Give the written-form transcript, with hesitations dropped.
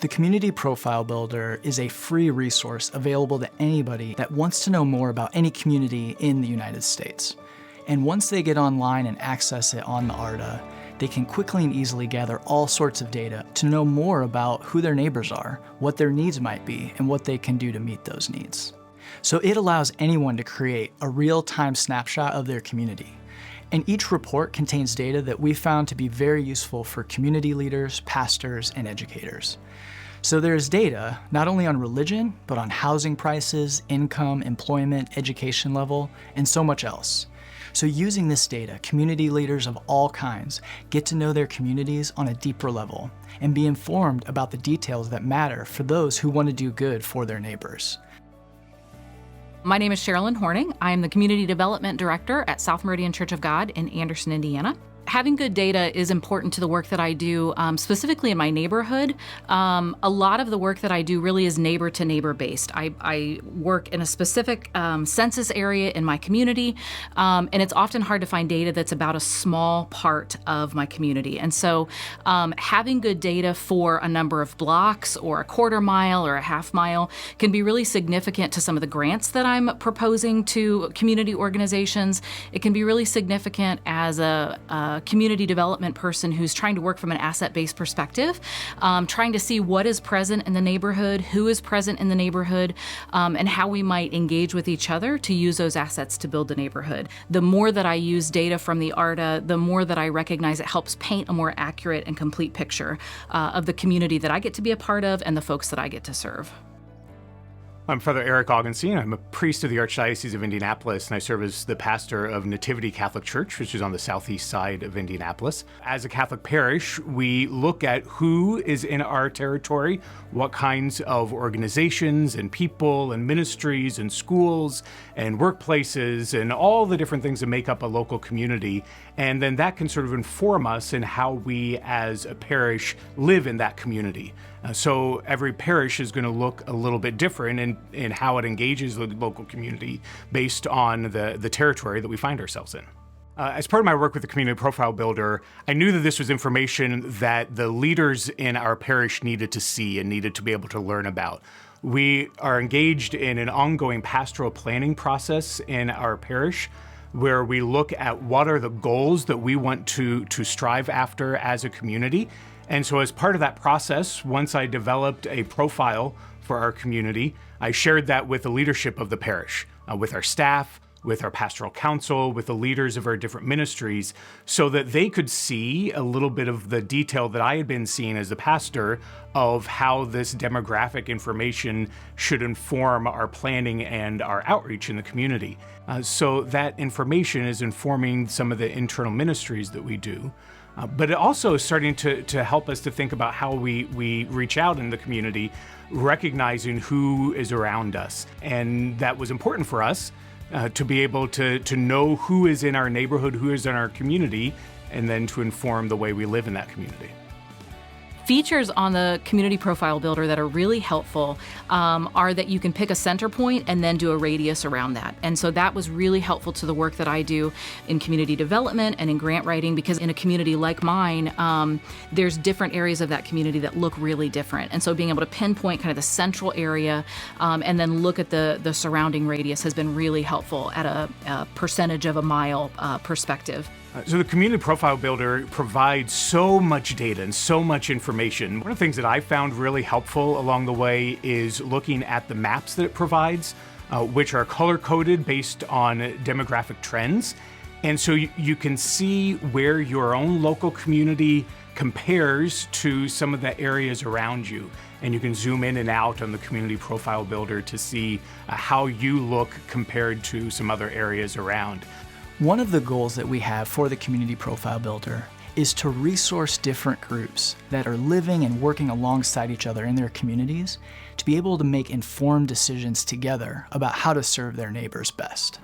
The Community Profile Builder is a free resource available to anybody that wants to know more about any community in the United States. And once they get online and access it on the ARDA, they can quickly and easily gather all sorts of data to know more about who their neighbors are, what their needs might be, and what they can do to meet those needs. So it allows anyone to create a real-time snapshot of their community. And each report contains data that we found to be very useful for community leaders, pastors, and educators. So there's data not only on religion, but on housing prices, income, employment, education level, and so much else. So using this data, community leaders of all kinds get to know their communities on a deeper level and be informed about the details that matter for those who want to do good for their neighbors. My name is Cherilyn Horning. I am the Community Development Director at South Meridian Church of God in Anderson, Indiana. Having good data is important to the work that I do, specifically in my neighborhood. A lot of the work that I do really is neighbor to neighbor based. I work in a specific census area in my community, and it's often hard to find data that's about a small part of my community. And so having good data for a number of blocks or a quarter mile or a half mile can be really significant to some of the grants that I'm proposing to community organizations. It can be really significant as a community development person who's trying to work from an asset-based perspective, trying to see what is present in the neighborhood, who is present in the neighborhood, and how we might engage with each other to use those assets to build the neighborhood. The more that I use data from the ARDA, the more that I recognize it helps paint a more accurate and complete picture of the community that I get to be a part of and the folks that I get to serve. I'm Father Eric Augenstein. I'm a priest of the Archdiocese of Indianapolis, and I serve as the pastor of Nativity Catholic Church, which is on the southeast side of Indianapolis. As a Catholic parish, we look at who is in our territory, what kinds of organizations and people and ministries and schools and workplaces and all the different things that make up a local community. And then that can sort of inform us in how we as a parish live in that community. So every parish is going to look a little bit different in how it engages the local community based on the territory that we find ourselves in. As part of my work with the Community Profile Builder, I knew that this was information that the leaders in our parish needed to see and needed to be able to learn about. We are engaged in an ongoing pastoral planning process in our parish, where we look at what are the goals that we want to strive after as a community. And so as part of that process, once I developed a profile for our community, I shared that with the leadership of the parish, with our staff, with our pastoral council, with the leaders of our different ministries, so that they could see a little bit of the detail that I had been seeing as a pastor of how this demographic information should inform our planning and our outreach in the community. So that information is informing some of the internal ministries that we do. But it also is starting to help us to think about how we reach out in the community, recognizing who is around us. And that was important for us to be able to know who is in our neighborhood, who is in our community, and then to inform the way we live in that community. Features on the Community Profile Builder that are really helpful are that you can pick a center point and then do a radius around that. And so that was really helpful to the work that I do in community development and in grant writing, because in a community like mine, there's different areas of that community that look really different. And so being able to pinpoint kind of the central area and then look at the surrounding radius has been really helpful at a percentage of a mile perspective. So the Community Profile Builder provides so much data and so much information. One of the things that I found really helpful along the way is looking at the maps that it provides, which are color-coded based on demographic trends. And so you can see where your own local community compares to some of the areas around you. And you can zoom in and out on the Community Profile Builder to see how you look compared to some other areas around. One of the goals that we have for the Community Profile Builder is to resource different groups that are living and working alongside each other in their communities to be able to make informed decisions together about how to serve their neighbors best.